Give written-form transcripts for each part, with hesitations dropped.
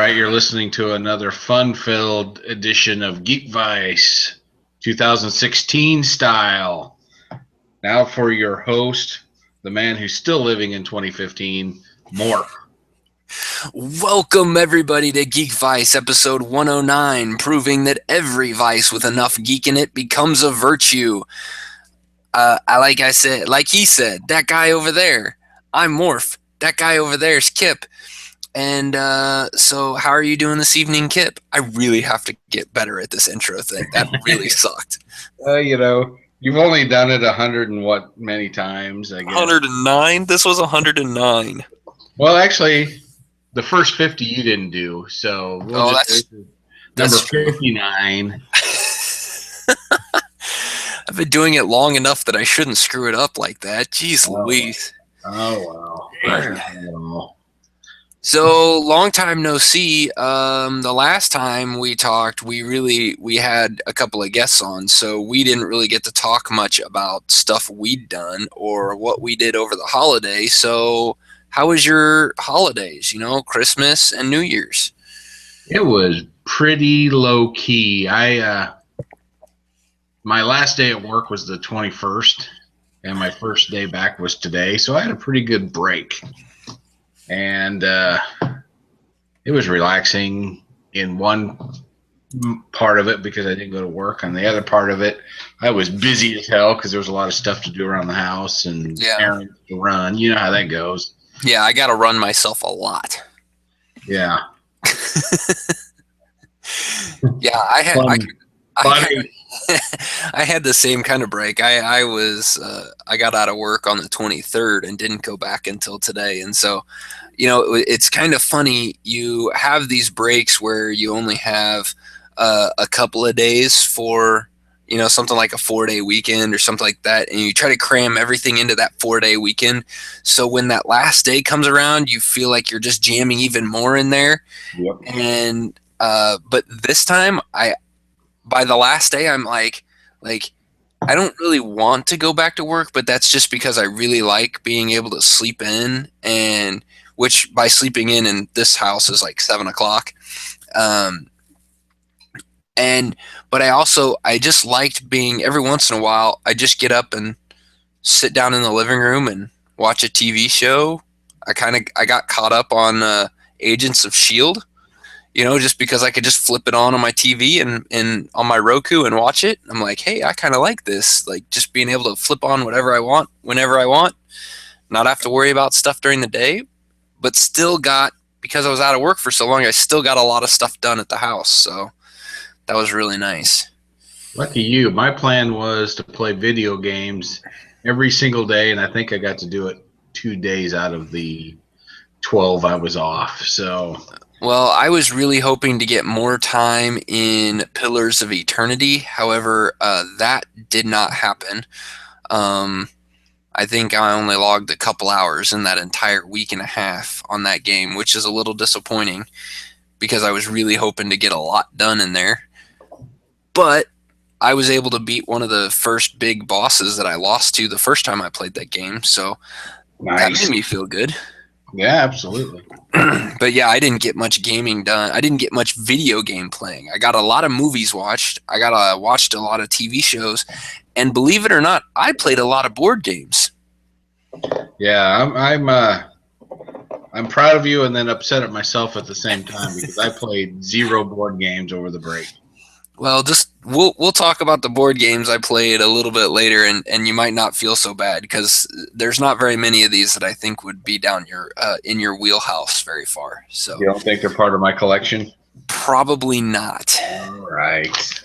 right, you're listening to another fun-filled edition of Geek Vice, 2016 style. Now for your host, the man who's still living in 2015, Morph. Welcome everybody to Geek Vice episode 109, proving that every vice with enough geek in it becomes a virtue. Like he said, that guy over there, I'm Morph. That guy over there is Kip. And so how are you doing this evening, Kip? I really have to get better at this intro thing. That really sucked. You've only done it many times, I guess. 109? This was 109. Well, actually, the first 50 you didn't do, so that's number 59. I've been doing it long enough that I shouldn't screw it up like that. Jeez Louise. Oh, wow. So, long time no see. The last time we talked, we had a couple of guests on, so we didn't really get to talk much about stuff we'd done or what we did over the holiday. So, how was your holidays, Christmas and New Year's? It was pretty low key. My last day at work was the 21st, and my first day back was today, so I had a pretty good break. And it was relaxing in one part of it because I didn't go to work. On the other part of it, I was busy as hell because there was a lot of stuff to do around the house and errands to run. You know how that goes. Yeah, I got to run myself a lot. Yeah. Yeah, I had the same kind of break. I got out of work on the 23rd and didn't go back until today. And so, it's kind of funny. You have these breaks where you only have a couple of days for, something like a 4-day weekend or something like that. And you try to cram everything into that 4-day weekend. So when that last day comes around, you feel like you're just jamming even more in there. Yep. And, but this time by the last day, I'm like, I don't really want to go back to work, but that's just because I really like being able to sleep in, and which by sleeping in this house is like 7 o'clock. But I just liked being every once in a while, I just get up and sit down in the living room and watch a TV show. I got caught up on Agents of S.H.I.E.L.D., just because I could just flip it on my TV and on my Roku and watch it. I'm like, hey, I kind of like this. Like, just being able to flip on whatever I want, whenever I want, not have to worry about stuff during the day, but still because I was out of work for so long, I still got a lot of stuff done at the house. So that was really nice. Lucky you. My plan was to play video games every single day, and I think I got to do it 2 days out of the 12 I was off. So... Well, I was really hoping to get more time in Pillars of Eternity. However, that did not happen. I think I only logged a couple hours in that entire week and a half on that game, which is a little disappointing because I was really hoping to get a lot done in there. But I was able to beat one of the first big bosses that I lost to the first time I played that game. So That made me feel good. Yeah, absolutely. But yeah, I didn't get much gaming done. I didn't get much video game playing. I got a lot of movies watched. I watched a lot of TV shows, and believe it or not, I played a lot of board games. Yeah, I'm proud of you and then upset at myself at the same time because I played 0 board games over the break. Well, we'll talk about the board games I played a little bit later, and you might not feel so bad because there's not very many of these that I think would be down in your wheelhouse very far. So you don't think they're part of my collection? Probably not. All right.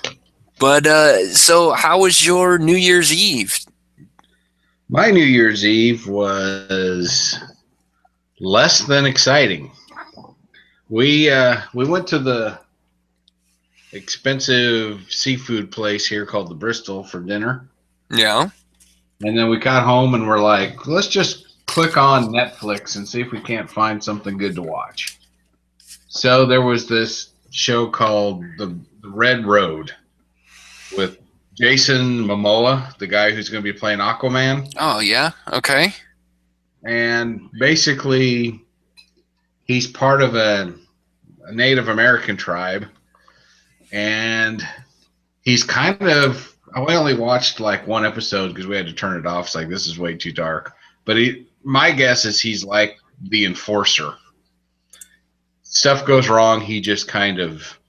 But so how was your New Year's Eve? My New Year's Eve was less than exciting. We went to the expensive seafood place here called the Bristol for dinner. Yeah. And then we got home and we're like, let's just click on Netflix and see if we can't find something good to watch. So there was this show called The Red Road with Jason Momoa, the guy who's going to be playing Aquaman. Oh, yeah? Okay. And basically, he's part of a Native American tribe, and he's kind of. We only watched like one episode because we had to turn it off. It's like this is way too dark. But my guess is he's like the enforcer. Stuff goes wrong, he just kind of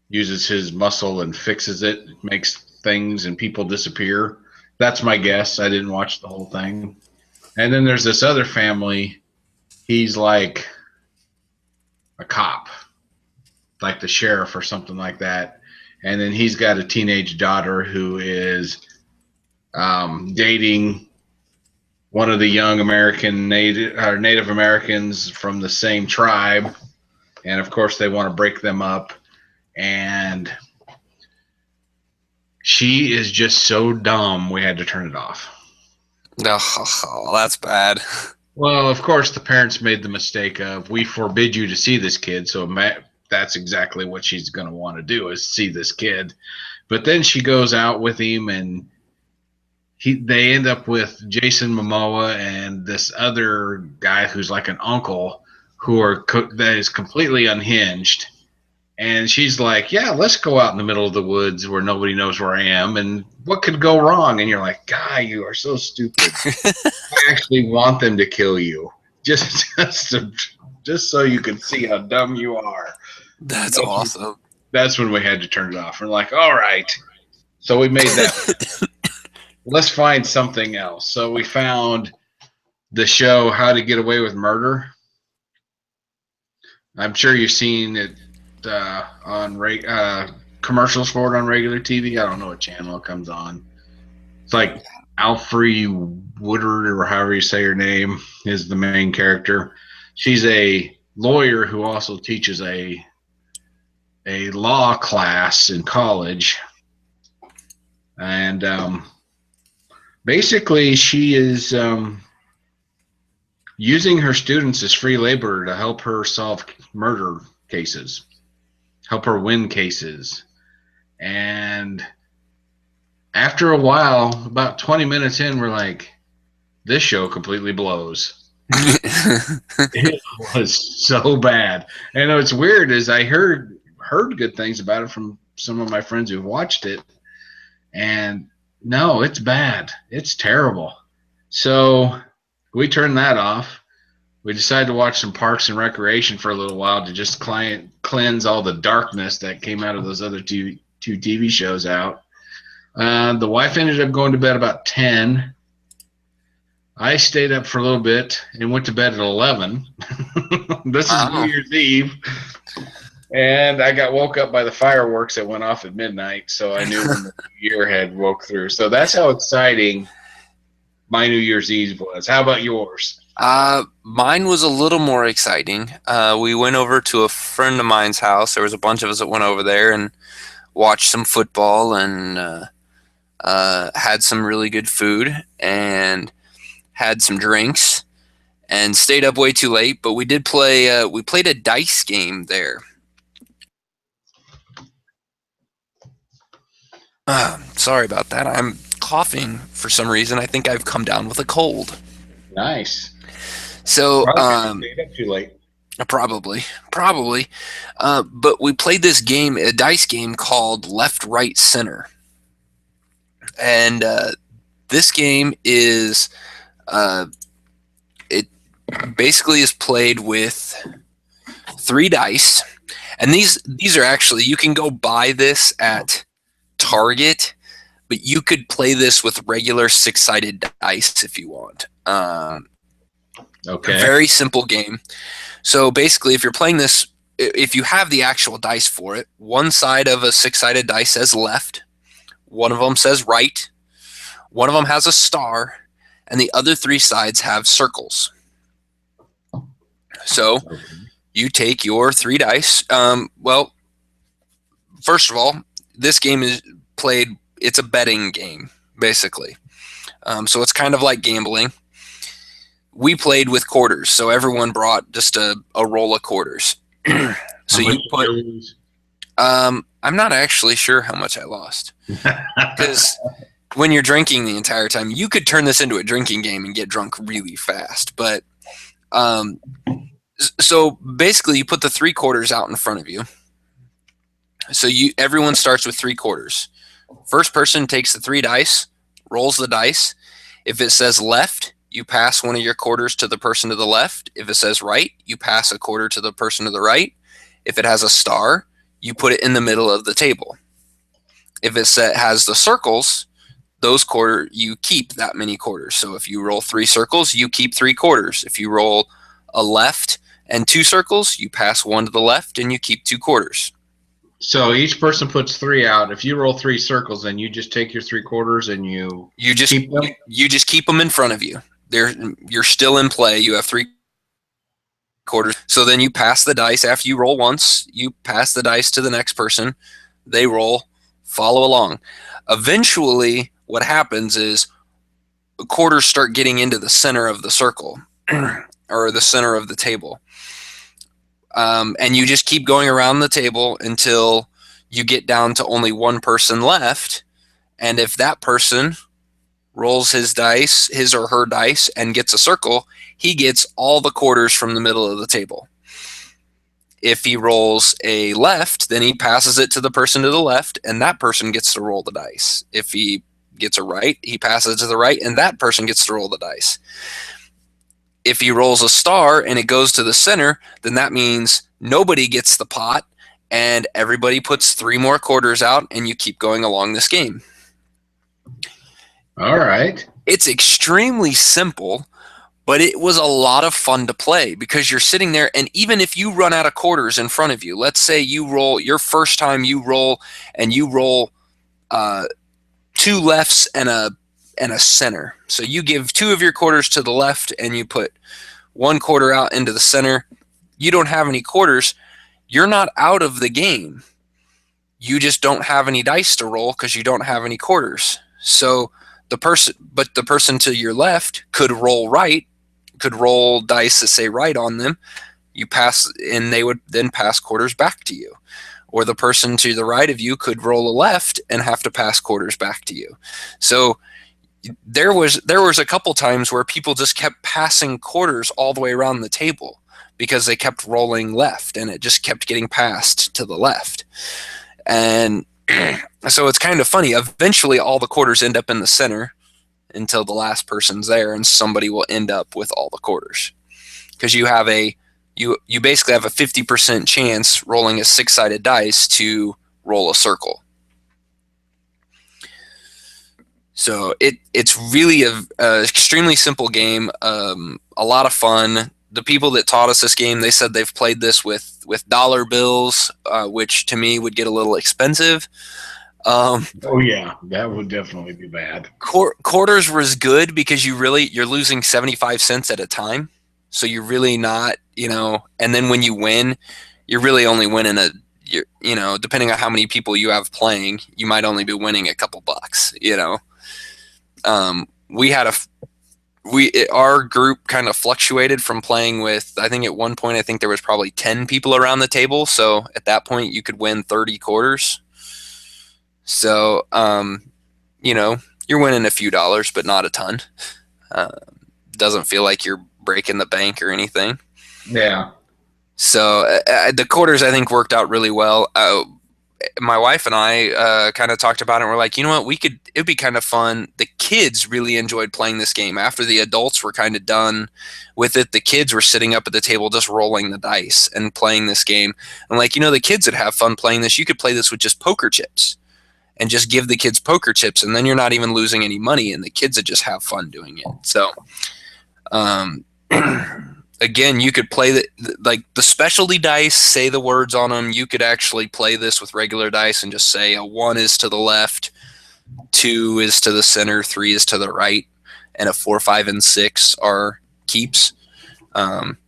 uses his muscle and fixes it, makes things and people disappear. That's my guess. I didn't watch the whole thing. And then there's this other family. He's like a cop, like the sheriff or something like that. And then he's got a teenage daughter who is dating one of the young Native Americans from the same tribe. And of course, they want to break them up. And she is just so dumb, we had to turn it off. Oh, that's bad. Well, of course, the parents made the mistake of, we forbid you to see this kid. So that's exactly what she's going to want to do, is see this kid. But then she goes out with him, and they end up with Jason Momoa and this other guy who's like an uncle that is completely unhinged. And she's like, yeah, let's go out in the middle of the woods where nobody knows where I am. And what could go wrong? And you're like, Guy, you are so stupid. I actually want them to kill you. Just so you can see how dumb you are. That's awesome. That's when we had to turn it off. We're like, all right. So we made that. Let's find something else. So we found the show How to Get Away with Murder. I'm sure you've seen it on commercials for it on regular TV. I don't know what channel it comes on. It's like Alfre Woodard, or however you say her name, is the main character. She's a lawyer who also teaches a law class in college. And basically she is using her students as free labor to help her solve murder cases, help her win cases. And after a while, about 20 minutes in, we're like, this show completely blows. It was so bad. And what's weird is I heard good things about it from some of my friends who've watched it. And no, it's bad. It's terrible. So we turned that off. We decided to watch some Parks and Recreation for a little while to just cleanse all the darkness that came out of those other two TV shows out. The wife ended up going to bed about 10. I stayed up for a little bit and went to bed at 11. This is New Year's Eve. And I got woke up by the fireworks that went off at midnight, so I knew when the year had woke through. So that's how exciting my New Year's Eve was. How about yours? Mine was a little more exciting. We went over to a friend of mine's house. There was a bunch of us that went over there and watched some football and had some really good food and had some drinks and stayed up way too late. But we did play. We played a dice game there. Sorry about that. I'm coughing for some reason. I think I've come down with a cold. Nice. So, stayed up too late. Probably. But we played this game, a dice game called Left, Right, Center. And this game is, it basically is played with 3 dice. And these are actually, you can go buy this at Target, but you could play this with regular 6-sided dice if you want. Okay. A very simple game. So basically, if you're playing this, if you have the actual dice for it, one side of a 6-sided dice says left, one of them says right, one of them has a star, and the other 3 sides have circles. So you take your 3 dice. Well, first of all, this game is played, it's a betting game, basically. So it's kind of like gambling. We played with quarters, so everyone brought just a roll of quarters. So you put. I'm not actually sure how much I lost, because when you're drinking the entire time, you could turn this into a drinking game and get drunk really fast. But So basically, you put the 3 quarters out in front of you. So everyone starts with 3 quarters. First person takes the 3 dice, rolls the dice. If it says left, you pass one of your quarters to the person to the left. If it says right, you pass a quarter to the person to the right. If it has a star, you put it in the middle of the table. If it has the circles, those quarter you keep that many quarters. So if you roll 3 circles, you keep 3 quarters. If you roll a left and 2 circles, you pass one to the left and you keep 2 quarters. So each person puts 3 out. If you roll 3 circles, then you just take your 3 quarters and you just keep them? You just keep them in front of you. You're still in play. You have 3 quarters. So then you pass the dice. After you roll once, you pass the dice to the next person. They roll, follow along. Eventually, what happens is quarters start getting into the center of the circle or the center of the table. And you just keep going around the table until you get down to only one person left. And if that person rolls his or her dice, and gets a circle, he gets all the quarters from the middle of the table. If he rolls a left, then he passes it to the person to the left, and that person gets to roll the dice. If he gets a right, he passes it to the right, and that person gets to roll the dice. If he rolls a star and it goes to the center, then that means nobody gets the pot, and everybody puts 3 more quarters out, and you keep going along this game. All right. It's extremely simple, but it was a lot of fun to play because you're sitting there, and even if you run out of quarters in front of you, let's say you roll your first time you roll 2 lefts and a center. So you give 2 of your quarters to the left and you put 1 quarter out into the center. You don't have any quarters. You're not out of the game. You just don't have any dice to roll because you don't have any quarters. So the person to your left could roll right, could roll dice that say right on them. You pass, and they would then pass quarters back to you. Or the person to the right of you could roll a left and have to pass quarters back to you. So there was a couple times where people just kept passing quarters all the way around the table because they kept rolling left, and it just kept getting passed to the left. And so it's kind of funny. Eventually, all the quarters end up in the center until the last person's there, and somebody will end up with all the quarters. Because you basically have a 50% chance rolling a 6-sided dice to roll a circle. So it's really a extremely simple game, a lot of fun. The people that taught us this game, they said they've played this with dollar bills, which to me would get a little expensive. Oh yeah, that would definitely be bad. Quarters was good because you're losing 75 cents at a time, so you're really not, and then when you win, you're really only winning depending on how many people you have playing, you might only be winning a couple bucks. Our group kind of fluctuated from playing with, I think at one point, there was probably 10 people around the table. So at that point you could win 30 quarters. So, you're winning a few dollars, but not a ton. Doesn't feel like you're breaking the bank or anything. Yeah. So the quarters, I think, worked out really well. My wife and I kind of talked about it, and we're like, you know what, it'd be kind of fun. The kids really enjoyed playing this game. After the adults were kind of done with it, the kids were sitting up at the table just rolling the dice and playing this game. I'm like, the kids would have fun playing this. You could play this with just poker chips and just give the kids poker chips, and then you're not even losing any money, and the kids would just have fun doing it. So, again, you could play the specialty dice, say the words on them. You could actually play this with regular dice and just say a 1 is to the left, 2 is to the center, 3 is to the right, and a 4, 5, and 6 are keeps. And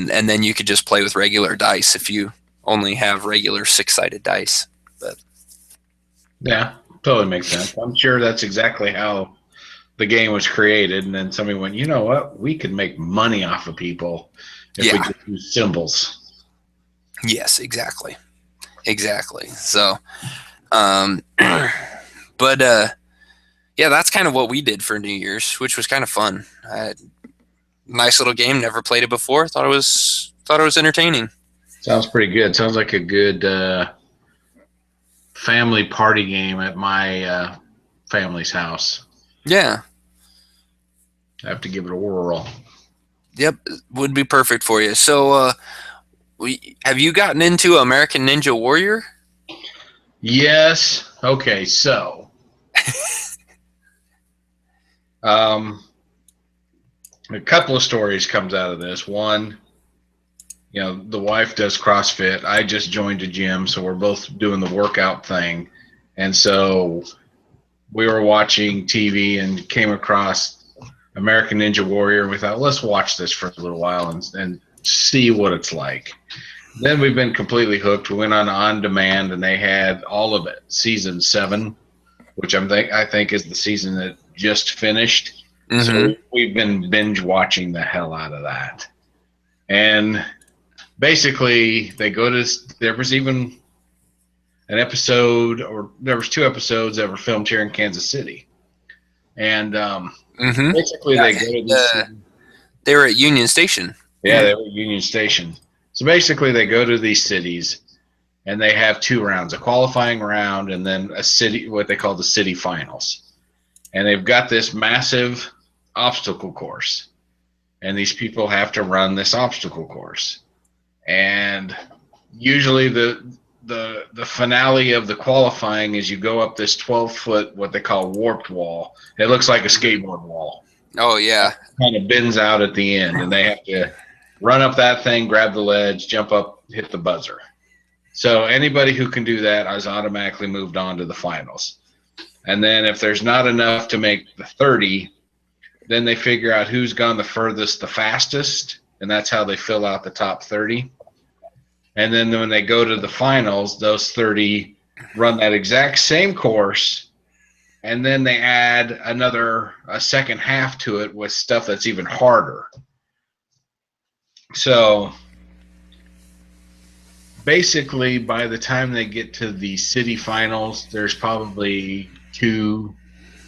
then you could just play with regular dice if you only have regular 6-sided dice. But yeah, totally makes sense. I'm sure that's exactly how the game was created, and then somebody went, you know what, we could make money off of people if we just use symbols. Yes, exactly. So, but yeah, that's kind of what we did for New Year's, which was kind of fun. Nice little game. Never played it before. Thought it was entertaining. Sounds pretty good. Sounds like a good family party game at my family's house. Yeah. I have to give it a whirl. Yep. Would be perfect for you. So, have you gotten into American Ninja Warrior? Yes. Okay. So, a couple of stories comes out of this. One, the wife does CrossFit. I just joined a gym, so we're both doing the workout thing. And so we were watching TV and came across American Ninja Warrior. And we thought, let's watch this for a little while and see what it's like. Then we've been completely hooked. We went on demand, and they had all of it. Season 7, which I think is the season that just finished. Mm-hmm. So we've been binge watching the hell out of that. And basically, there was even an episode, or there was 2 episodes that were filmed here in Kansas City. And basically, they go to these. They were at Union Station. Yeah, they were at Union Station. So basically, they go to these cities, and they have 2 rounds: a qualifying round, and then what they call the city finals. And they've got this massive obstacle course, and these people have to run this obstacle course. And usually the finale of the qualifying is you go up this 12-foot, what they call warped wall. It looks like a skateboard wall. Oh, yeah. It kind of bends out at the end, and they have to run up that thing, grab the ledge, jump up, hit the buzzer. So anybody who can do that is automatically moved on to the finals. And then if there's not enough to make the 30, then they figure out who's gone the furthest, the fastest, and that's how they fill out the top 30. And then when they go to the finals, those 30 run that exact same course, and then they add a second half to it with stuff that's even harder. So basically, by the time they get to the city finals, there's probably 2,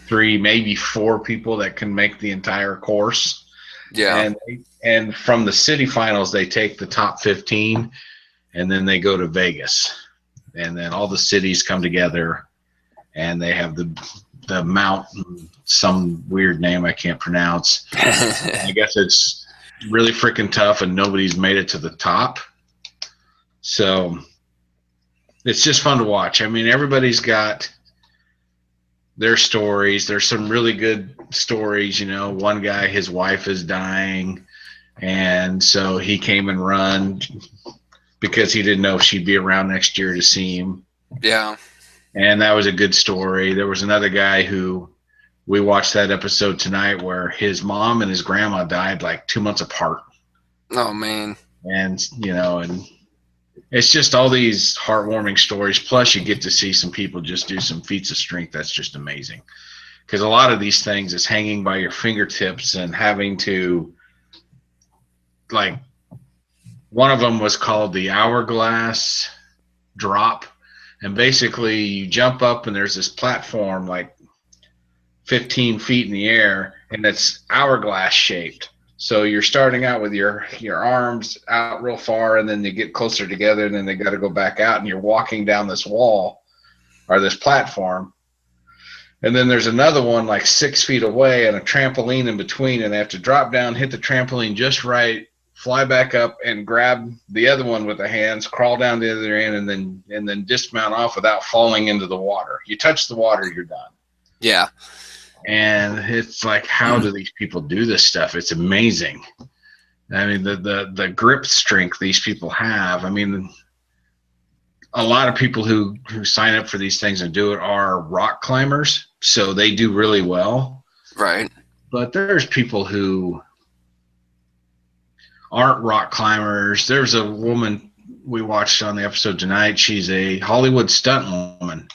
3, maybe 4 people that can make the entire course. Yeah. And from the city finals, they take the top 15, and then they go to Vegas. And then all the cities come together, and they have the mountain, some weird name I can't pronounce. I guess it's really freaking tough, and nobody's made it to the top. So it's just fun to watch. I mean, everybody's got their stories. There's some really good stories. One guy, his wife is dying, and so he came and run because he didn't know if she'd be around next year to see him. Yeah. And that was a good story. There was another guy who we watched that episode tonight where his mom and his grandma died like 2 months apart. Oh, man. And, and it's just all these heartwarming stories. Plus, you get to see some people just do some feats of strength. That's just amazing. Because a lot of these things is hanging by your fingertips and having to, like, one of them was called the hourglass drop. And basically, you jump up and there's this platform like 15 feet in the air, and it's hourglass shaped. So you're starting out with your arms out real far, and then you get closer together, and then they got to go back out, and you're walking down this wall or this platform. And then there's another one like 6 feet away and a trampoline in between, and they have to drop down, hit the trampoline just right, fly back up and grab the other one with the hands, crawl down the other end, and then dismount off without falling into the water. You touch the water, you're done. Yeah. And it's like, how do these people do this stuff? It's amazing. I mean, the grip strength these people have. I mean, a lot of people who sign up for these things and do it are rock climbers, so they do really well. Right. But there's people who aren't rock climbers. There's a woman we watched on the episode tonight. She's a Hollywood stunt woman,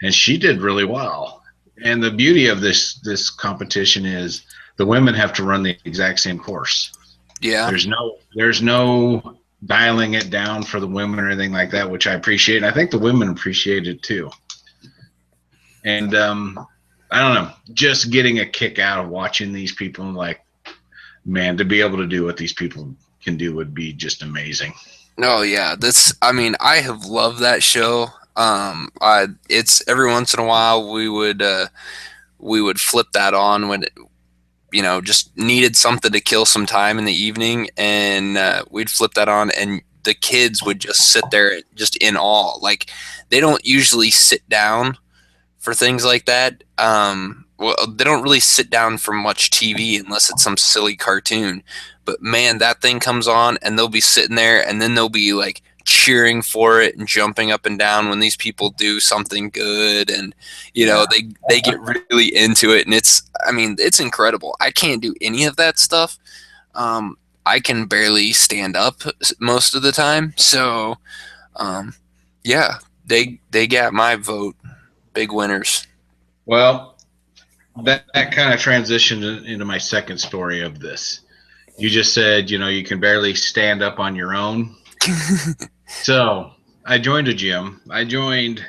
and she did really well. And the beauty of this competition is the women have to run the exact same course. Yeah. There's no dialing it down for the women or anything like that, which I appreciate. And I think the women appreciate it too. And I don't know, just getting a kick out of watching these people. Like, man, to be able to do what these people can do would be just amazing. Oh yeah, I have loved that show. It's every once in a while we would flip that on when just needed something to kill some time in the evening, and we'd flip that on, and the kids would just sit there just in awe. Like, they don't usually sit down for things like that. Well, they don't really sit down for much TV unless it's some silly cartoon. But man, that thing comes on and they'll be sitting there, and then they'll be like cheering for it and jumping up and down when these people do something good, and they get really into it, and it's incredible. I can't do any of that stuff. I can barely stand up most of the time, so yeah, they got my vote. Big winners. Well, that kind of transitioned into my second story of this. You just said, you can barely stand up on your own. So I joined a gym. I joined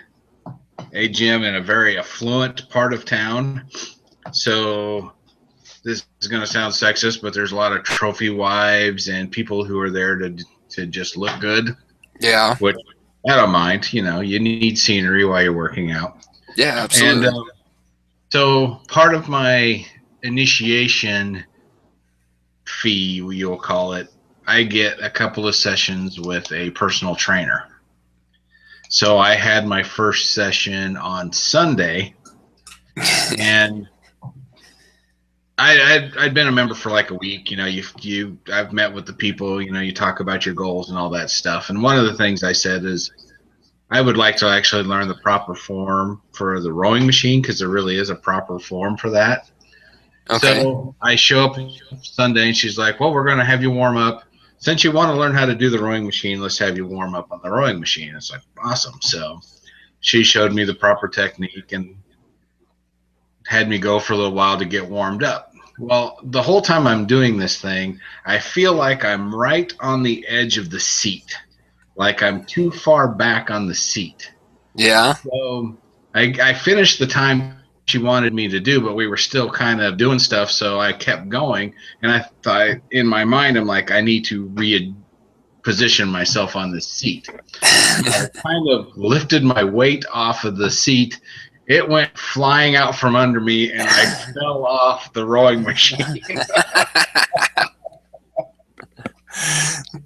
a gym in a very affluent part of town. So this is going to sound sexist, but there's a lot of trophy wives and people who are there to just look good. Yeah. Which I don't mind. You need scenery while you're working out. Yeah, absolutely. And so part of my initiation fee, you'll call it, I get a couple of sessions with a personal trainer. So I had my first session on Sunday, and I'd been a member for like a week. I've met with the people. You talk about your goals and all that stuff. And one of the things I said is, I would like to actually learn the proper form for the rowing machine, because there really is a proper form for that. Okay. So I show up Sunday, and she's like, well, we're going to have you warm up. Since you want to learn how to do the rowing machine, let's have you warm up on the rowing machine. It's like, awesome. So she showed me the proper technique and had me go for a little while to get warmed up. Well, the whole time I'm doing this thing, I feel like I'm right on the edge of the seat. Like I'm too far back on the seat. Yeah. So I finished the time she wanted me to do, but we were still kind of doing stuff, so I kept going. And I thought, in my mind, I'm like, I need to reposition myself on the seat. I kind of lifted my weight off of the seat. It went flying out from under me, and I fell off the rowing machine.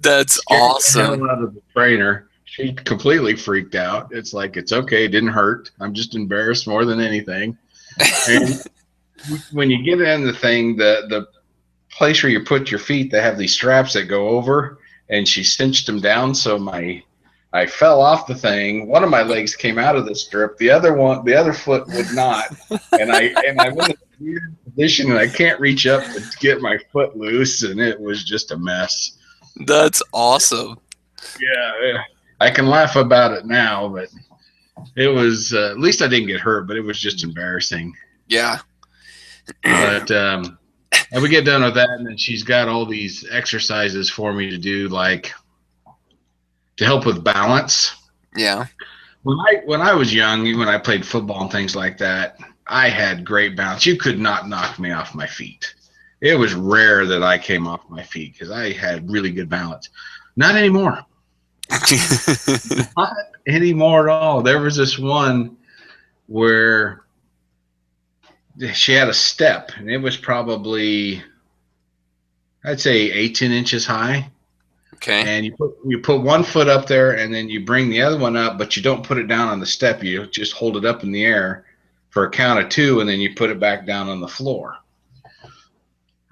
That's awesome. Out of the trainer, she completely freaked out. It's like, it's okay, it didn't hurt. I'm just embarrassed more than anything. And when you get in the thing, the place where you put your feet, they have these straps that go over, and she cinched them down. So I fell off the thing. One of my legs came out of the strip. The other foot would not. And I'm in a weird position, and I can't reach up to get my foot loose, and it was just a mess. That's awesome. Yeah. I can laugh about it now, but it was, at least I didn't get hurt, but it was just embarrassing. Yeah. But and we get done with that, and then she's got all these exercises for me to do, like to help with balance. Yeah. When I was young, when I played football and things like that, I had great balance. You could not knock me off my feet. It was rare that I came off my feet because I had really good balance. Not anymore. Not anymore at all. There was this one where she had a step, and it was probably, I'd say, 18 inches high. Okay. And you put one foot up there, and then you bring the other one up, but you don't put it down on the step. You just hold it up in the air for a count of 2, and then you put it back down on the floor.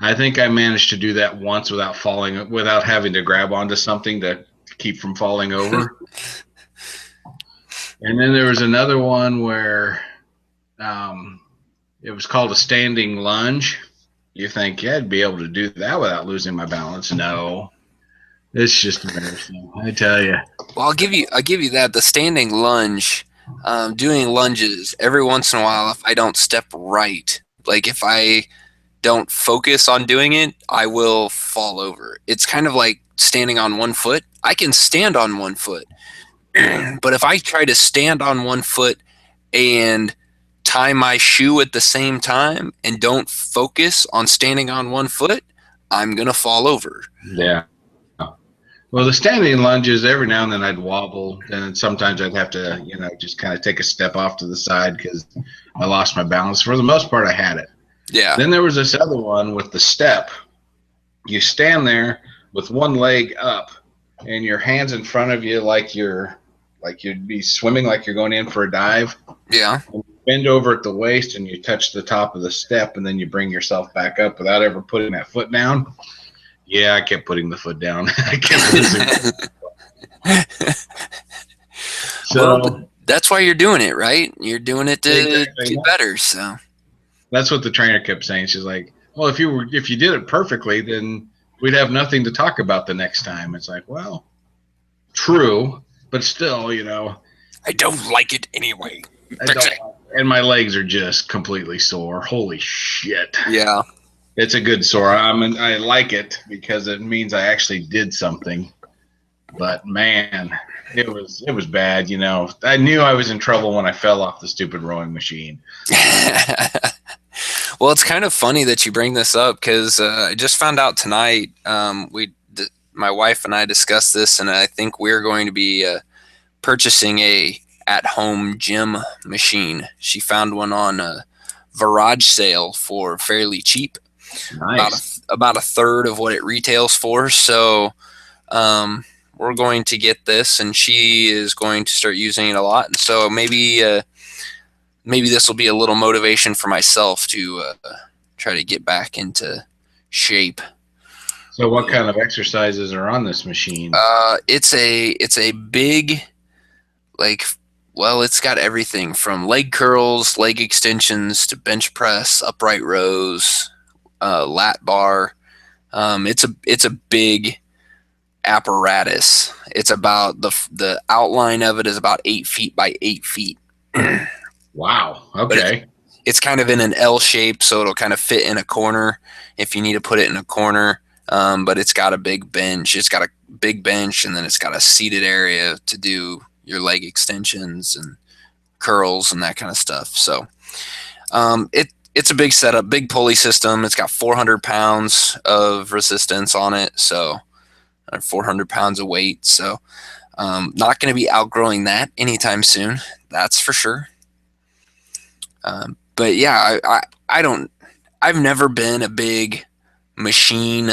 I think I managed to do that once without having to grab onto something to keep from falling over. And then there was another one where it was called a standing lunge. You think, yeah, I'd be able to do that without losing my balance. No, it's just embarrassing, I tell you. Well, I'll give you that. The standing lunge, doing lunges every once in a while, if I don't step right, like if I don't focus on doing it, I will fall over. It's kind of like standing on one foot. I can stand on one foot, but if I try to stand on one foot and tie my shoe at the same time and don't focus on standing on one foot, I'm going to fall over. Yeah. Well, the standing lunges, every now and then I'd wobble, and sometimes I'd have to, just kind of take a step off to the side because I lost my balance. For the most part, I had it. Yeah. Then there was this other one with the step. You stand there with one leg up and your hands in front of you like you'd be swimming, like you're going in for a dive. Yeah. And you bend over at the waist and you touch the top of the step, and then you bring yourself back up without ever putting that foot down. Yeah, I kept putting the foot down. I kept losing. Well, that's why you're doing it, right? You're doing it to get better. So that's what the trainer kept saying. She's like, well, if you did it perfectly, then we'd have nothing to talk about the next time. It's like, well, true, but still, I don't like it anyway. And my legs are just completely sore. Holy shit. Yeah. It's a good sore. I like it because it means I actually did something. But man, it was bad. I knew I was in trouble when I fell off the stupid rowing machine. Well, it's kind of funny that you bring this up because I just found out tonight. My wife and I discussed this, and I think we're going to be purchasing a at-home gym machine. She found one on a garage sale for fairly cheap. Nice. About a third of what it retails for. So we're going to get this, and she is going to start using it a lot. So maybe this will be a little motivation for myself to try to get back into shape. So what kind of exercises are on this machine? It's a big, it's got everything from leg curls, leg extensions to bench press, upright rows, lat bar. It's a big apparatus. It's about the outline of it is about 8 feet by 8 feet. Wow. Okay. It's kind of in an L shape, so it'll kind of fit in a corner if you need to put it in a corner. But it's got a big bench. It's got a big bench, and then it's got a seated area to do your leg extensions and curls and that kind of stuff. So it's a big setup, big pulley system. It's got 400 pounds of resistance on it, so 400 pounds of weight. So not going to be outgrowing that anytime soon. That's for sure. But yeah, I've never been a big machine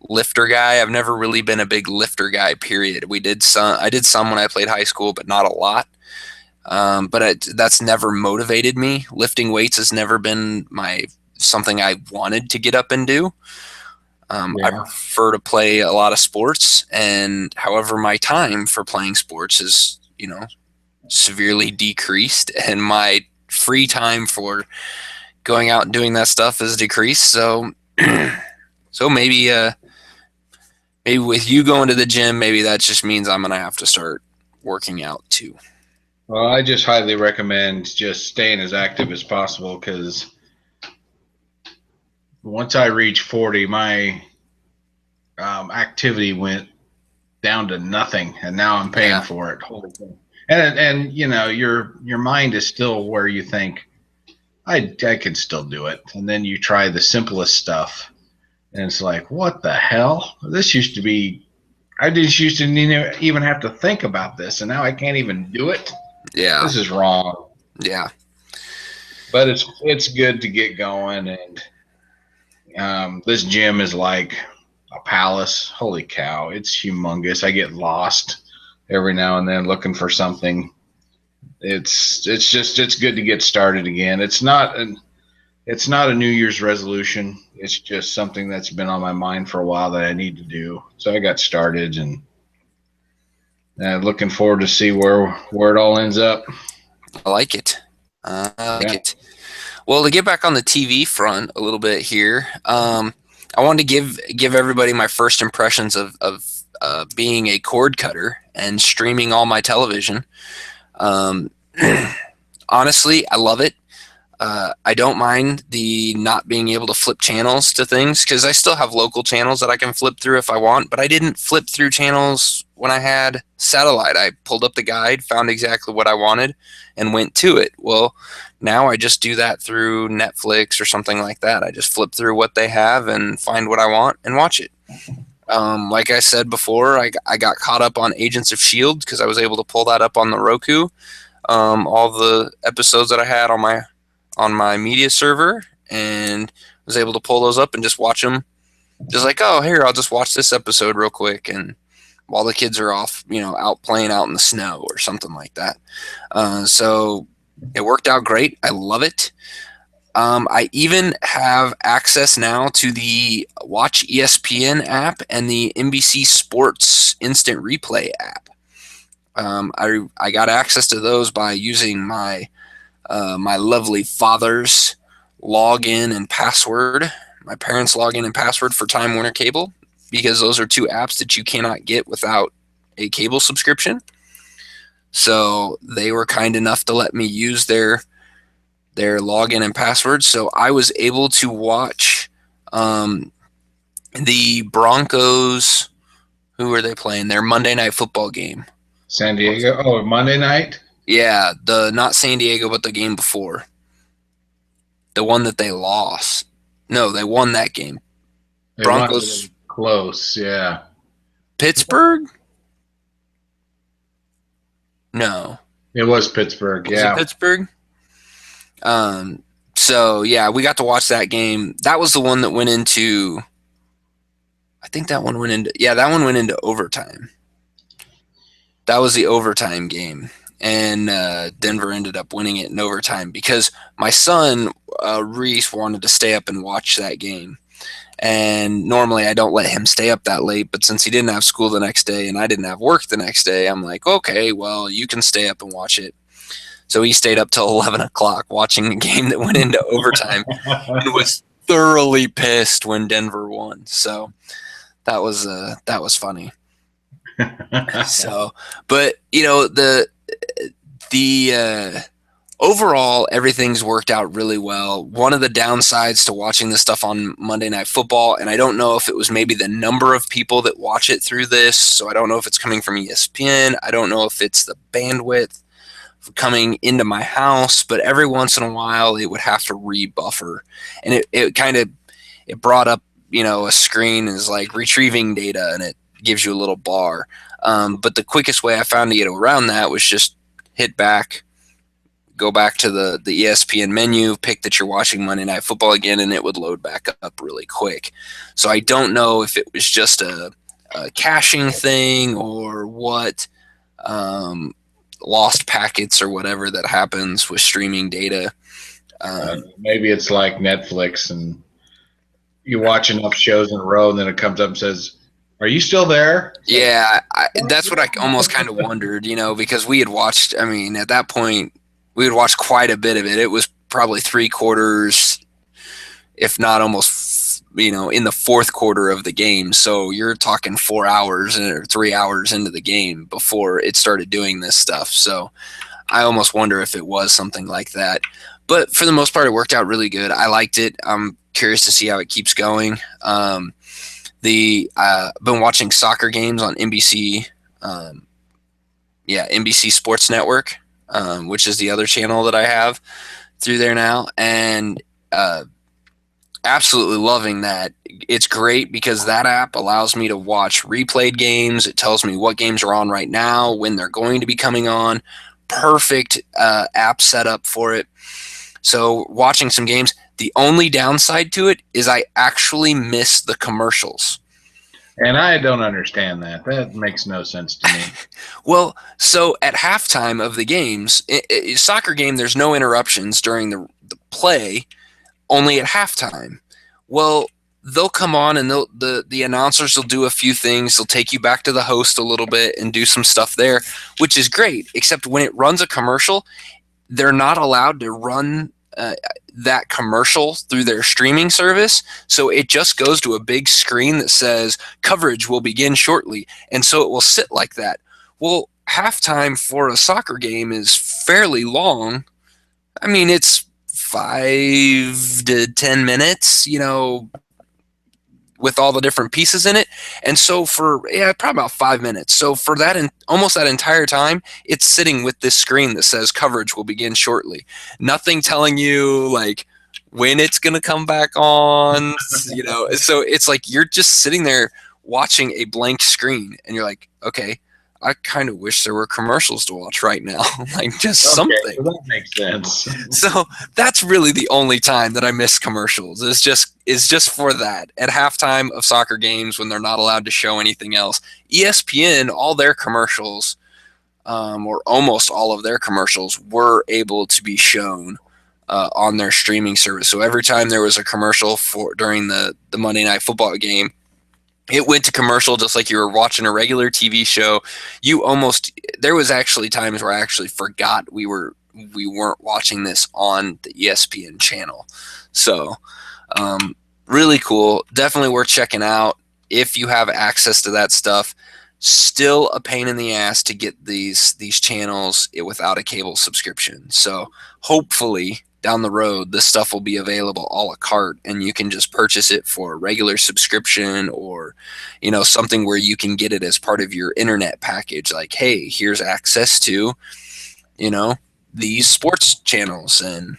lifter guy. I've never really been a big lifter guy, period. I did some when I played high school, but not a lot. But that's never motivated me. Lifting weights has never been something I wanted to get up and do. I prefer to play a lot of sports, and however, my time for playing sports is, severely decreased, and my free time for going out and doing that stuff is decreased. So, maybe with you going to the gym, maybe that just means I'm gonna have to start working out too. Well, I just highly recommend just staying as active as possible, because once I reached 40, my activity went down to nothing, and now I'm paying for it. And your mind is still where you think I can still do it, and then you try the simplest stuff, and it's like, what the hell? This used to be. I just used to even have to think about this, and now I can't even do it. Yeah, this is wrong. Yeah, but it's good to get going, and this gym is like a palace. Holy cow, it's humongous. I get lost every now and then looking for something. It's good to get started again. It's not a New Year's resolution. It's just something that's been on my mind for a while that I need to do. So I got started, and looking forward to see where it all ends up. I like it. It. Well, to get back on the TV front a little bit here, I wanted to give everybody my first impressions of being a cord cutter and streaming all my television. Honestly, I love it. I don't mind the not being able to flip channels to things because I still have local channels that I can flip through if I want, but I didn't flip through channels when I had satellite. I pulled up the guide, found exactly what I wanted, and went to it. Well, now I just do that through Netflix or something like that. I just flip through what they have and find what I want and watch it. Like I said before, I got caught up on Agents of S.H.I.E.L.D. because I was able to pull that up on the Roku. All the episodes that I had on my media server, and was able to pull those up and just watch them. Just like, oh, here, I'll just watch this episode real quick, and while the kids are off, out playing out in the snow or something like that. So it worked out great. I love it. I even have access now to the Watch ESPN app and the NBC Sports Instant Replay app. I got access to those by using my lovely father's login and password, my parents' login and password for Time Warner Cable, because those are two apps that you cannot get without a cable subscription. So they were kind enough to let me use their login and password. So I was able to watch the Broncos. Who were they playing? Their Monday Night Football game. San Diego? Oh, Monday night? Yeah, not San Diego, but the game before. The one that they lost. No, they won that game. They Broncos. Close, yeah. Pittsburgh? No. It was Pittsburgh, yeah. Was it Pittsburgh? So, yeah, we got to watch that game. That was the one that went into... I think that one went into... Yeah, that one went into overtime. That was the overtime game. And Denver ended up winning it in overtime because my son, Reese, wanted to stay up and watch that game. And normally I don't let him stay up that late, but since he didn't have school the next day and I didn't have work the next day, I'm like, okay, well, you can stay up and watch it. So he stayed up till 11 o'clock watching a game that went into overtime and was thoroughly pissed when Denver won. So that was funny. So, but the overall, everything's worked out really well. One of the downsides to watching this stuff on Monday Night Football, and I don't know if it was maybe the number of people that watch it through this, so I don't know if it's coming from ESPN. I don't know if it's the bandwidth coming into my house, but every once in a while it would have to rebuffer. And it brought up, a screen is like retrieving data, and it gives you a little bar. But the quickest way I found to get around that was just hit back, go back to the ESPN menu, pick that you're watching Monday Night Football again, and it would load back up really quick. So I don't know if it was just a caching thing or what, lost packets or whatever that happens with streaming data. Maybe it's like Netflix and you watch enough shows in a row and then it comes up and says, are you still there? Yeah, that's what I almost kind of wondered, because we had watched, at that point, we had watched quite a bit of it. It was probably 3/4, if not almost, in the fourth quarter of the game. So you're talking 4 hours or 3 hours into the game before it started doing this stuff. So I almost wonder if it was something like that. But for the most part, it worked out really good. I liked it. I'm curious to see how it keeps going. I've been watching soccer games on NBC, NBC Sports Network, which is the other channel that I have through there now, and absolutely loving that. It's great because that app allows me to watch replayed games. It tells me what games are on right now, when they're going to be coming on. Perfect app setup for it. So watching some games. The only downside to it is I actually miss the commercials. And I don't understand that. That makes no sense to me. Well, so at halftime of the games, soccer game, there's no interruptions during the play, only at halftime. Well, they'll come on and the announcers will do a few things. They'll take you back to the host a little bit and do some stuff there, which is great. Except when it runs a commercial, they're not allowed to run that commercial through their streaming service. So it just goes to a big screen that says coverage will begin shortly. And so it will sit like that. Well, halftime for a soccer game is fairly long. It's 5 to 10 minutes, with all the different pieces in it. And so for probably about 5 minutes. So for that almost that entire time, it's sitting with this screen that says coverage will begin shortly. Nothing telling you like when it's going to come back on, So it's like you're just sitting there watching a blank screen and you're like, okay, I kind of wish there were commercials to watch right now. Like just something. So that makes sense. So that's really the only time that I miss commercials. Is just for that. At halftime of soccer games when they're not allowed to show anything else. ESPN, all their commercials, or almost all of their commercials, were able to be shown on their streaming service. So every time there was a commercial during the Monday Night Football game, it went to commercial just like you were watching a regular TV show. There was actually times where I actually forgot we weren't watching this on the ESPN channel. So really cool. Definitely worth checking out if you have access to that stuff. Still a pain in the ass to get these channels without a cable subscription. So hopefully down the road, this stuff will be available a la carte and you can just purchase it for a regular subscription or, something where you can get it as part of your internet package. Like, hey, here's access to, these sports channels and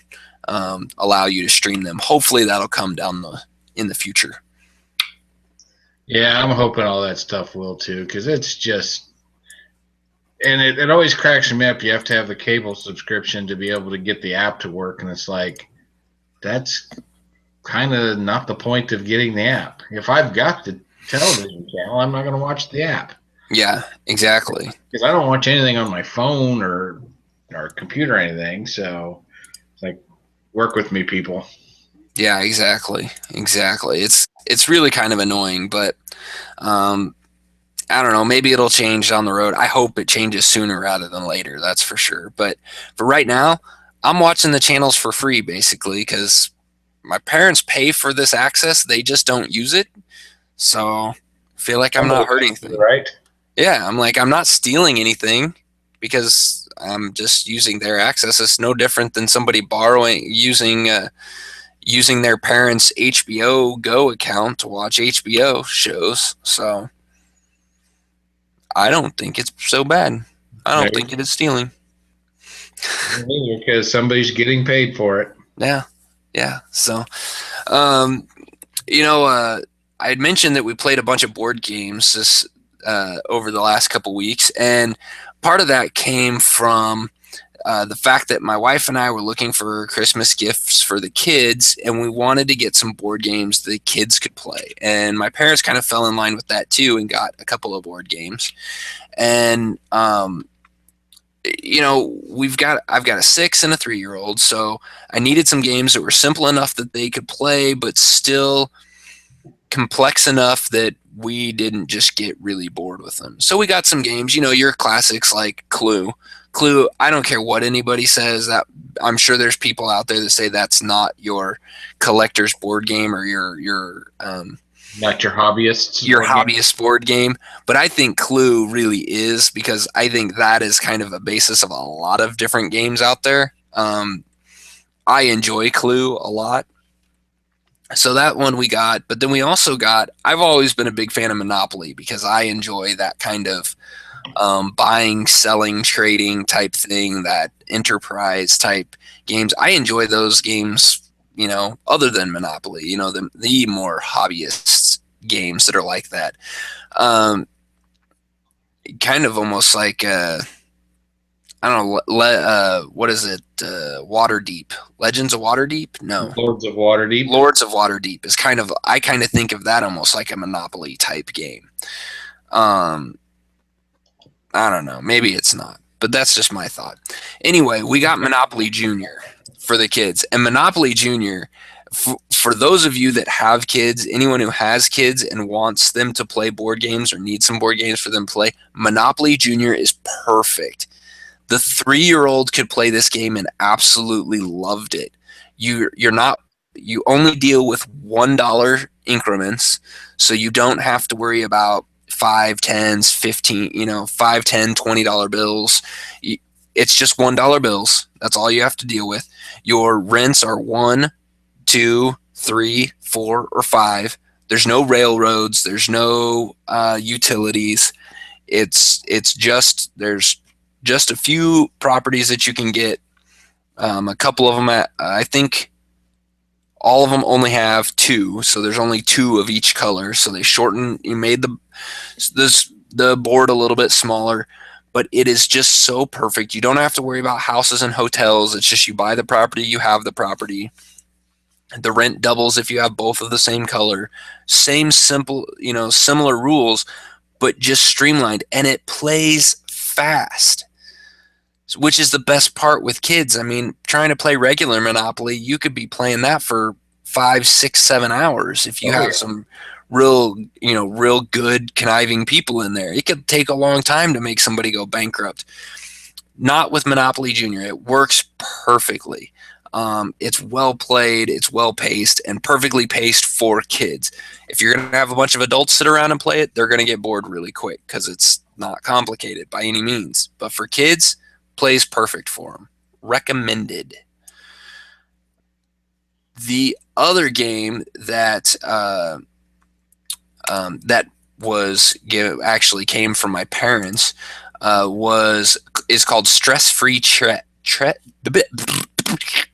allow you to stream them. Hopefully that'll come down in the future. Yeah, I'm hoping all that stuff will too, because it's just, and it always cracks me up. You have to have the cable subscription to be able to get the app to work, and it's like, that's kind of not the point of getting the app. If I've got the television channel, I'm not going to watch the app. Yeah, exactly. Because I don't watch anything on my phone or computer or anything, so it's like, work with me, people. Yeah, exactly. It's really kind of annoying, but I don't know, maybe it'll change down the road. I hope it changes sooner rather than later, that's for sure. But for right now, I'm watching the channels for free basically because my parents pay for this access, they just don't use it. So I feel like I'm not hurting anything. Right? Yeah, I'm like, I'm not stealing anything because I'm just using their access. It's no different than somebody using their parents' HBO Go account to watch HBO shows. So I don't think it's so bad. I don't think it is stealing. Because somebody's getting paid for it. Yeah. So, I had mentioned that we played a bunch of board games over the last couple weeks, and part of that came from the fact that my wife and I were looking for Christmas gifts for the kids, and we wanted to get some board games the kids could play. And my parents kind of fell in line with that too and got a couple of board games. And I've got a 6 and a 3-year-old, so I needed some games that were simple enough that they could play, but still complex enough that we didn't just get really bored with them. So we got some games, your classics like Clue. Clue, I don't care what anybody says, that I'm sure there's people out there that say that's not your collector's board game or your not your hobbyist board game. But I think Clue really is, because I think that is kind of a basis of a lot of different games out there. I enjoy Clue a lot. So that one we got, but then we also got, I've always been a big fan of Monopoly because I enjoy that kind of buying, selling, trading type thing, that enterprise type games. I enjoy those games, other than Monopoly, the more hobbyist games that are like that. Kind of almost like, I don't know, what is it? Waterdeep. Legends of Waterdeep? No. Lords of Waterdeep. Lords of Waterdeep is I kind of think of that almost like a Monopoly type game. I don't know. Maybe it's not, but that's just my thought. Anyway, we got Monopoly Junior for the kids. And Monopoly Junior, for those of you that have kids, anyone who has kids and wants them to play board games or needs some board games for them to play, Monopoly Junior is perfect. The 3-year-old could play this game and absolutely loved it. You only deal with $1 increments, so you don't have to worry about 5, 10s, 15, $5, $10, $20 bills. it's just $1 bills. That's all you have to deal with. Your rents are 1, 2, 3, 4, or 5. There's no railroads. There's no utilities. It's just there's just a few properties that you can get. A couple of them I think all of them only have 2, so there's only 2 of each color. So they made the board a little bit smaller, but it is just so perfect. You don't have to worry about houses and hotels. It's just you buy the property, you have the property. The rent doubles if you have both of the same color. Same simple, similar rules, but just streamlined, and it plays fast, which is the best part with kids. I mean, trying to play regular Monopoly, you could be playing that for 5, 6, 7 hours if you have some real good conniving people in there. It could take a long time to make somebody go bankrupt. Not with Monopoly Junior. It works perfectly. It's well played, it's well paced, and perfectly paced for kids. If you're going to have a bunch of adults sit around and play it, they're going to get bored really quick because it's not complicated by any means. But for kids, plays perfect for them. Recommended. The other game that actually came from my parents is called Stress Free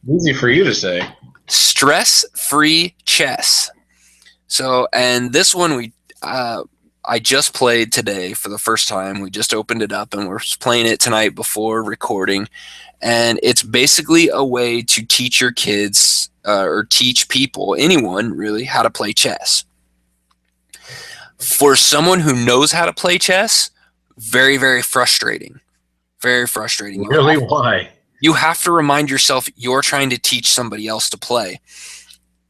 Easy for you to say. Stress Free Chess. So, and this one I just played today for the first time. We just opened it up and we're playing it tonight before recording. And it's basically a way to teach your kids or teach people, anyone really, how to play chess. For someone who knows how to play chess, very, very frustrating. Very frustrating. Really? Why? You have to remind yourself you're trying to teach somebody else to play.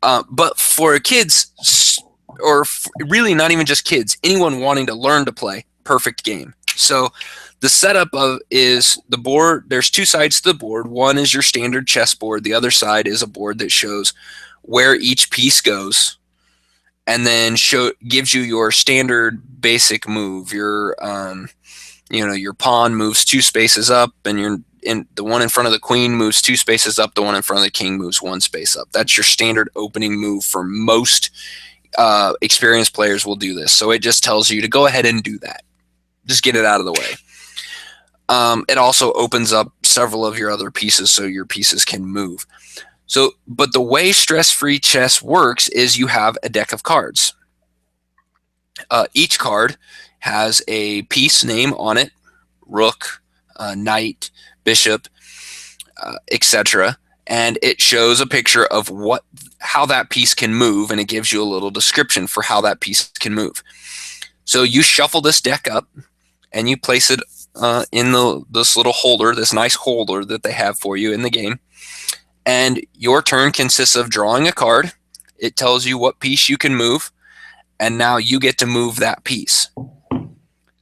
But for kids, or really not even just kids, anyone wanting to learn to play, perfect game. So the setup is the board. There's 2 sides to the board. One is your standard chess board. The other side is a board that shows where each piece goes, and then gives you your standard basic move. Your pawn moves 2 spaces up, and the one in front of the queen moves 2 spaces up. The one in front of the king moves 1 space up. That's your standard opening move for most experienced players will do this. So it just tells you to go ahead and do that. Just get it out of the way. It also opens up several of your other pieces so your pieces can move. But the way stress-free chess works is you have a deck of cards. Each card has a piece name on it: rook, knight, bishop, etc. And it shows a picture of how that piece can move, and it gives you a little description for how that piece can move. So you shuffle this deck up, and you place it in this little holder, this nice holder that they have for you in the game. And your turn consists of drawing a card. It tells you what piece you can move, and now you get to move that piece.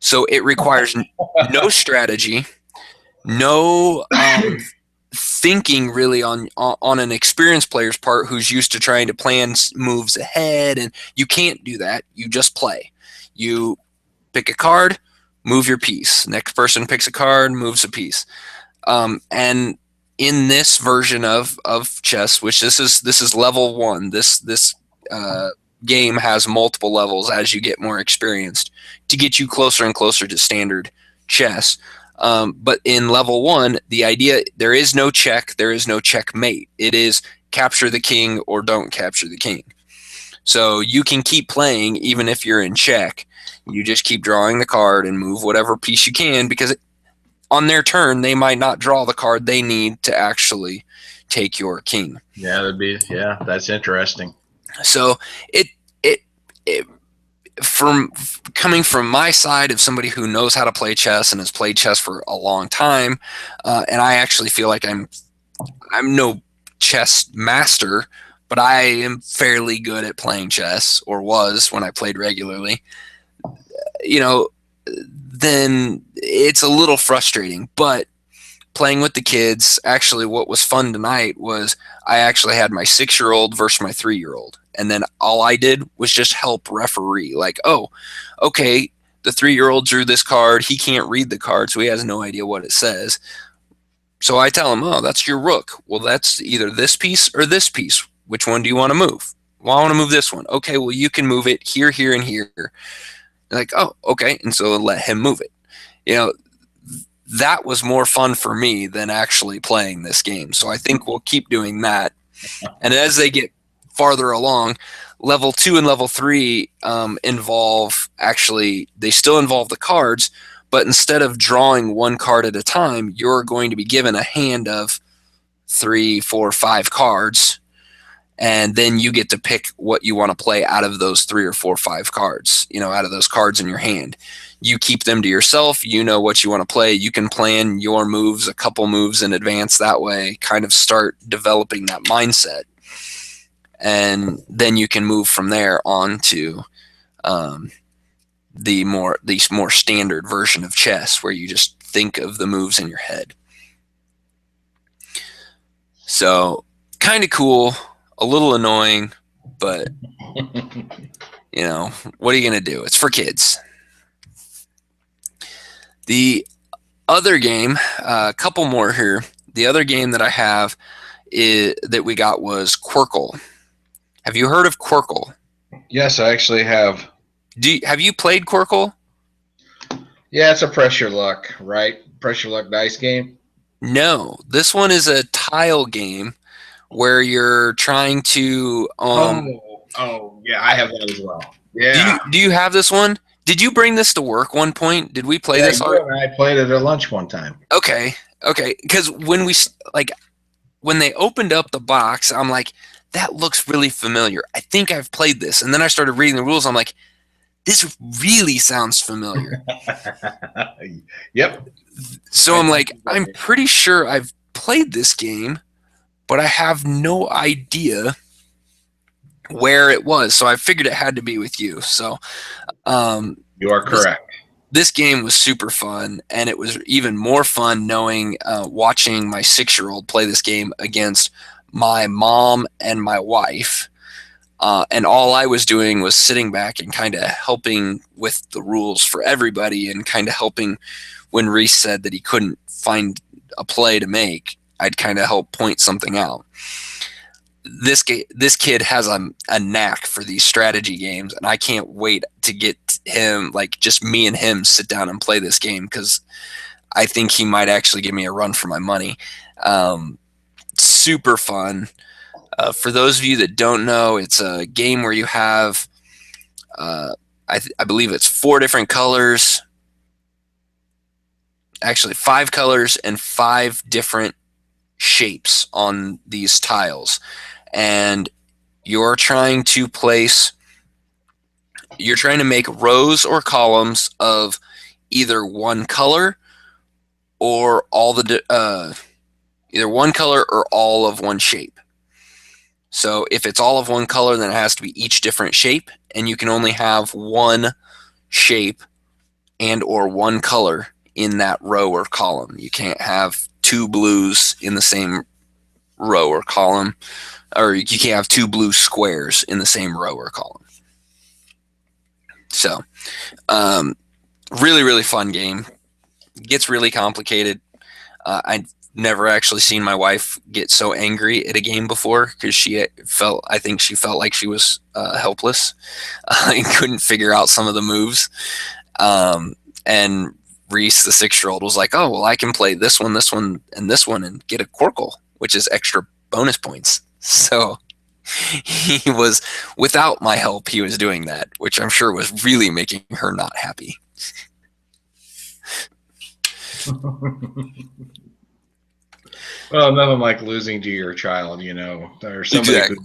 So it requires no strategy, no thinking really on an experienced player's part who's used to trying to plan moves ahead, and you can't do that. You just play. You pick a card, move your piece. Next person picks a card, moves a piece. And in this version of chess, which this is level 1, this game has multiple levels as you get more experienced to get you closer and closer to standard chess. But in level 1, the idea, there is no check, there is no checkmate. It is capture the king or don't capture the king. So you can keep playing even if you're in check. You just keep drawing the card and move whatever piece you can, because on their turn, they might not draw the card they need to actually take your king. Yeah, that's interesting. So it from coming from my side of somebody who knows how to play chess and has played chess for a long time, and I actually feel like I'm no chess master, but I am fairly good at playing chess, or was when I played regularly. Then it's a little frustrating. But playing with the kids, actually what was fun tonight was I actually had my 6-year-old versus my 3-year-old. And then all I did was just help referee. Like, oh, okay, the 3-year-old drew this card. He can't read the card, so he has no idea what it says. So I tell him, oh, that's your rook. Well, that's either this piece or this piece. Which one do you want to move? Well, I want to move this one. Okay, well, you can move it here, here, and here. Like, oh, okay. And so let him move it. You know, that was more fun for me than actually playing this game. So I think we'll keep doing that. And as they get farther along, level 2 and level 3 involve actually, they still involve the cards, but instead of drawing one card at a time, you're going to be given a hand of 3, 4, 5 cards. And then you get to pick what you want to play out of those 3 or 4, 5 cards, out of those cards in your hand. You keep them to yourself. You know what you want to play. You can plan your moves a couple moves in advance that way, kind of start developing that mindset. And then you can move from there on to the more standard version of chess where you just think of the moves in your head. So kind of cool, a little annoying, but what are you going to do? It's for kids. The other game, a couple more here. The other game that I have that we got was Quirkle. Have you heard of Quirkle? Yes, I actually have. Have you played Quirkle? Yeah, it's a pressure luck, right? Pressure luck dice game? No, this one is a tile game where you're trying to yeah, I have that as well. Yeah. Do you have this one? Did you bring this to work one point? Did we play this? I played it at lunch one time. Okay. Because when they opened up the box, I'm like, that looks really familiar. I think I've played this. And then I started reading the rules. I'm like, this really sounds familiar. Yep. So I'm like, I'm pretty sure I've played this game, but I have no idea where it was. So I figured it had to be with you. So you are correct. This game was super fun, and it was even more fun watching my 6-year-old play this game against my mom and my wife. And all I was doing was sitting back and kind of helping with the rules for everybody, and kind of helping when Reese said that he couldn't find a play to make. I'd kind of help point something out. This kid has a knack for these strategy games, and I can't wait to get him, just me and him, sit down and play this game, because I think he might actually give me a run for my money. Super fun. For those of you that don't know, it's a game where you have, I believe it's 4 different colors, actually 5 colors and 5 different shapes on these tiles. And you're trying to make rows or columns of either one color or either one color or all of one shape. So if it's all of one color, then it has to be each different shape, and you can only have one shape and or one color in that row or column. You can't have 2 blues in the same row or column, or you can't have 2 blue squares in the same row or column. So, really, really fun game. It gets really complicated. I've never actually seen my wife get so angry at a game before, because I think she felt like she was helpless and couldn't figure out some of the moves. And Reese, the 6-year-old, was like, oh, well, I can play this one, and this one, and get a Quirkle, which is extra bonus points. So he was, without my help, he was doing that, which I'm sure was really making her not happy. Well, nothing like losing to your child, or somebody exactly.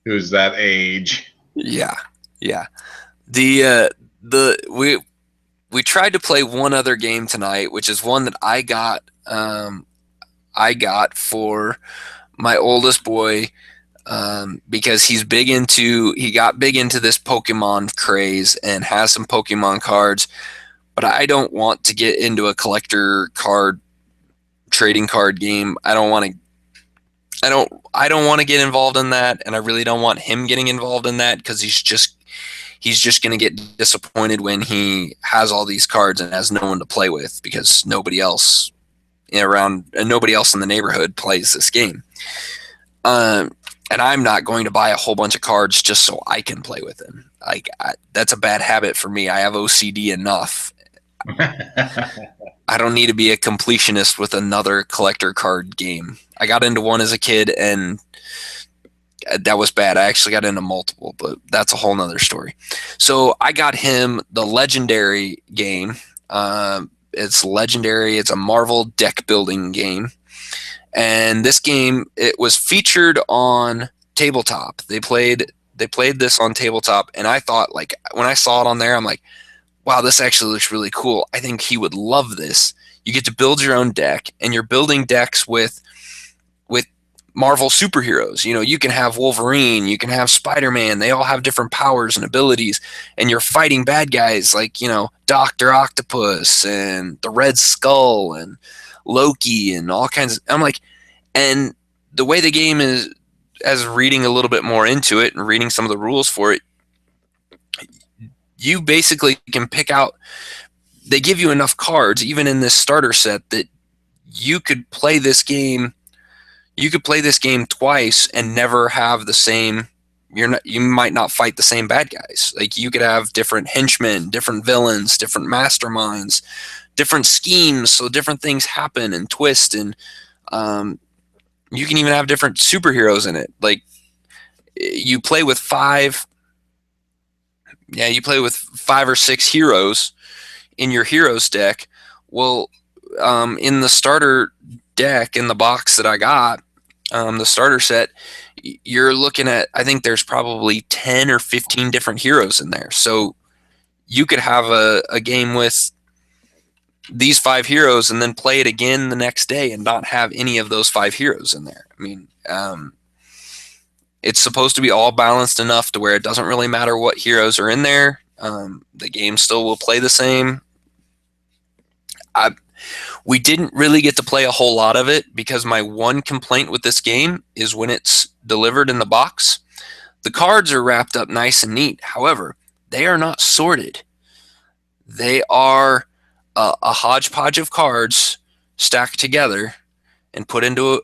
who's that age. Yeah. We tried to play one other game tonight, which is one that I got for my oldest boy, because he got big into this Pokemon craze and has some Pokemon cards, but I don't want to get into a collector card trading card game. I don't want to get involved in that, and I really don't want him getting involved in that, because he's just going to get disappointed when he has all these cards and has no one to play with, because nobody else around, and nobody else in the neighborhood plays this game. And I'm not going to buy a whole bunch of cards just so I can play with them. That's a bad habit for me. I have OCD enough. I don't need to be a completionist with another collector card game. I got into one as a kid, and that was bad. I actually got into multiple, but that's a whole nother story. So I got him the Legendary game. It's Legendary. It's a Marvel deck building game. And this game, it was featured on tabletop. They played this on tabletop, and I thought, like, when I saw it on there, I'm like, wow, this actually looks really cool. I think he would love this. You get to build your own deck, and you're building decks with Marvel superheroes. You know, you can have Wolverine, you can have Spider-Man. They all have different powers and abilities, and you're fighting bad guys like, you know, Dr. Octopus and the Red Skull and Loki and all kinds of, I'm like, and the way the game is, as reading a little bit more into it and reading some of the rules for it, you basically can pick out, they give you enough cards, even in this starter set, that you could play this game. You could play this game twice and never have the same. You might not fight the same bad guys. Like, you could have different henchmen, different villains, different masterminds, different schemes. So different things happen and twist, and you can even have different superheroes in it. Like, you play with five or six heroes in your heroes deck. Well, in the starter deck, in the box that I got, the starter set, you're looking at, I think there's probably 10 or 15 different heroes in there. So you could have a game with these 5 heroes and then play it again the next day and not have any of those 5 heroes in there. I mean, it's supposed to be all balanced enough to where it doesn't really matter what heroes are in there. The game still will play the same. We didn't really get to play a whole lot of it because my one complaint with this game is when it's delivered in the box, the cards are wrapped up nice and neat. However, they are not sorted. They are a hodgepodge of cards stacked together and put into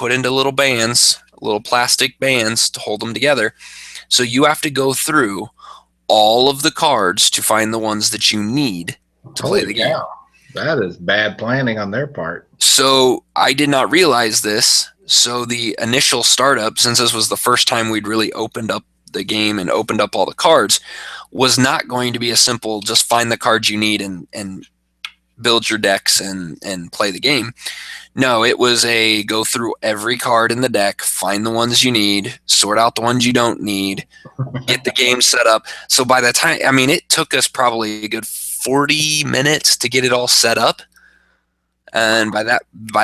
little bands, little plastic bands to hold them together. So you have to go through all of the cards to find the ones that you need to play the game. That is bad planning on their part. So I did not realize this. So the initial startup, since this was the first time we'd really opened up the game and opened up all the cards, was not going to be a simple just find the cards you need and build your decks and play the game. No, it was a go through every card in the deck, find the ones you need, sort out the ones you don't need, get the game set up. So by the time, I mean, it took us probably a good 40 minutes to get it all set up. And by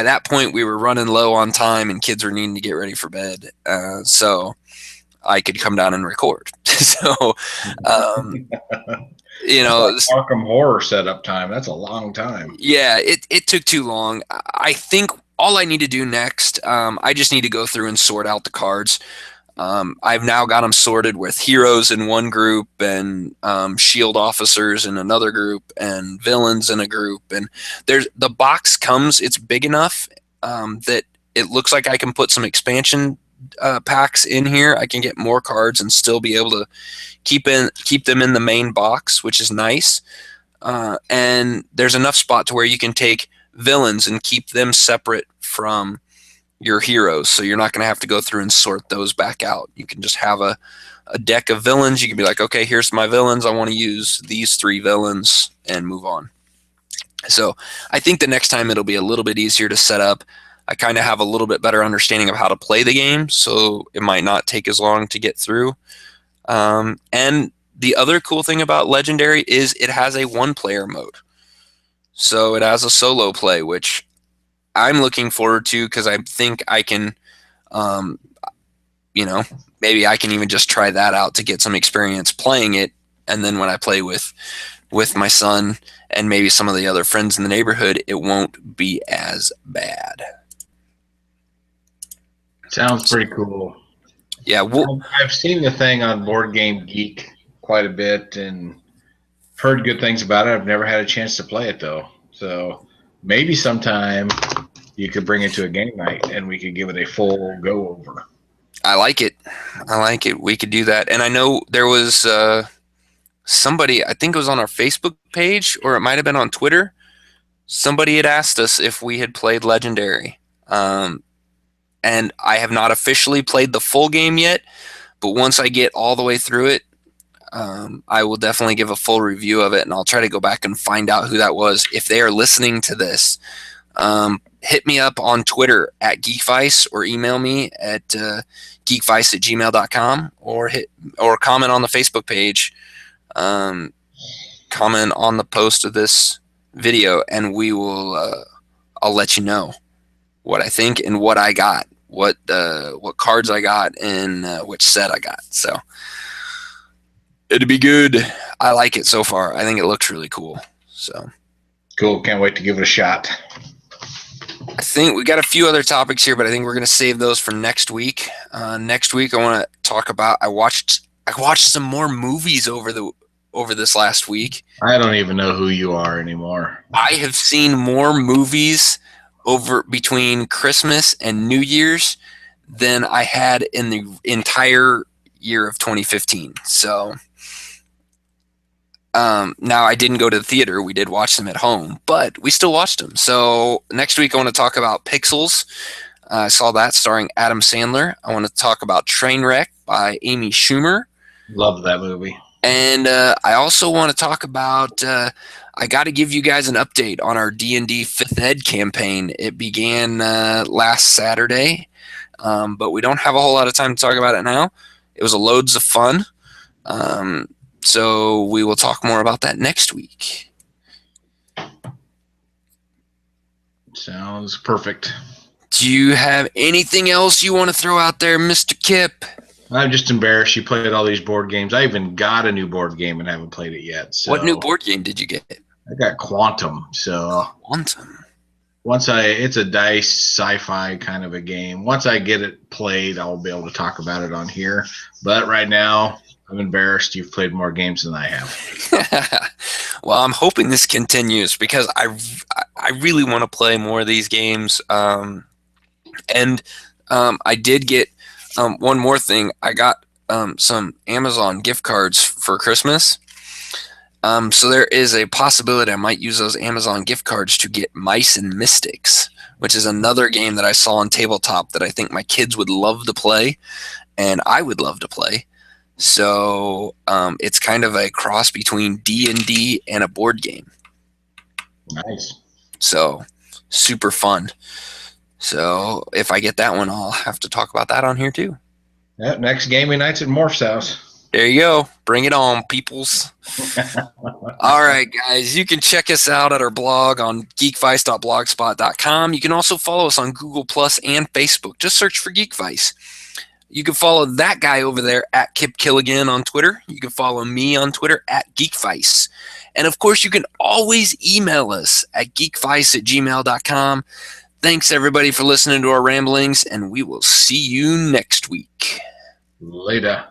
that point, we were running low on time and kids were needing to get ready for bed. So I could come down and record. So, you know, like Arkham Horror setup time. That's a long time. Yeah, it took too long. I think all I need to do next, I just need to go through and sort out the cards. I've now got them sorted with heroes in one group and shield officers in another group and villains in a group. And the box comes, it's big enough that it looks like I can put some expansion packs in here. I can get more cards and still be able to keep them in the main box, which is nice. And there's enough spot to where you can take villains and keep them separate from your heroes, so you're not going to have to go through and sort those back out. You can just have a deck of villains. You can be like, okay, here's my villains. I want to use these 3 villains and move on. So I think the next time it'll be a little bit easier to set up. I kind of have a little bit better understanding of how to play the game, so it might not take as long to get through. And the other cool thing about Legendary is it has a 1-player mode. So it has a solo play, which I'm looking forward to because I think I can, you know, maybe I can even just try that out to get some experience playing it. And then when I play with my son and maybe some of the other friends in the neighborhood, it won't be as bad. Sounds pretty cool. Yeah. I've seen the thing on Board Game Geek quite a bit and heard good things about it. I've never had a chance to play it though. So maybe sometime you could bring it to a game night and we could give it a full go over. I like it. We could do that. And I know there was somebody, I think it was on our Facebook page, or it might have been on Twitter. Somebody had asked us if we had played Legendary. And I have not officially played the full game yet, but once I get all the way through it, I will definitely give a full review of it, and I'll try to go back and find out who that was. If they are listening to this, hit me up on Twitter at GeekVice, or email me at geekvice@gmail.com, or comment on the Facebook page, comment on the post of this video, and we will I'll let you know what I think and what I got, what cards I got, and which set I got. So it'd be good. I like it so far. I think it looks really cool. So cool. Can't wait to give it a shot. I think we got a few other topics here, but I think we're going to save those for next week. Next week, I want to talk about. I watched some more movies over this last week. I don't even know who you are anymore. I have seen more movies over between Christmas and New Year's than I had in the entire year of 2015. So now I didn't go to the theater. We did watch them at home, but we still watched them. So next week I want to talk about Pixels. I saw that starring Adam Sandler. I want to talk about Trainwreck by Amy Schumer. Love that movie. And I also want to talk about, I got to give you guys an update on our D&D 5th Ed campaign. It began last Saturday, but we don't have a whole lot of time to talk about it now. It was loads of fun. So we will talk more about that next week. Sounds perfect. Do you have anything else you want to throw out there, Mr. Kip? I'm just embarrassed you played all these board games. I even got a new board game and haven't played it yet. So what new board game did you get? I got Quantum. So Quantum. It's a dice sci-fi kind of a game. Once I get it played, I'll be able to talk about it on here. But right now, I'm embarrassed you've played more games than I have. Well, I'm hoping this continues because I really want to play more of these games. And I did get one more thing. I got some Amazon gift cards for Christmas. So there is a possibility I might use those Amazon gift cards to get Mice and Mystics, which is another game that I saw on tabletop that I think my kids would love to play, and I would love to play. So it's kind of a cross between D&D and a board game. Nice. So super fun. So if I get that one, I'll have to talk about that on here too. Yep, next gaming night's at Morph's house. There you go. Bring it on, peoples. All right, guys. You can check us out at our blog on geekvice.blogspot.com. You can also follow us on Google Plus and Facebook. Just search for Geekvice. You can follow that guy over there at Kip Killigan on Twitter. You can follow me on Twitter at Geekvice. And, of course, you can always email us at geekvice@gmail.com. Thanks, everybody, for listening to our ramblings, and we will see you next week. Later.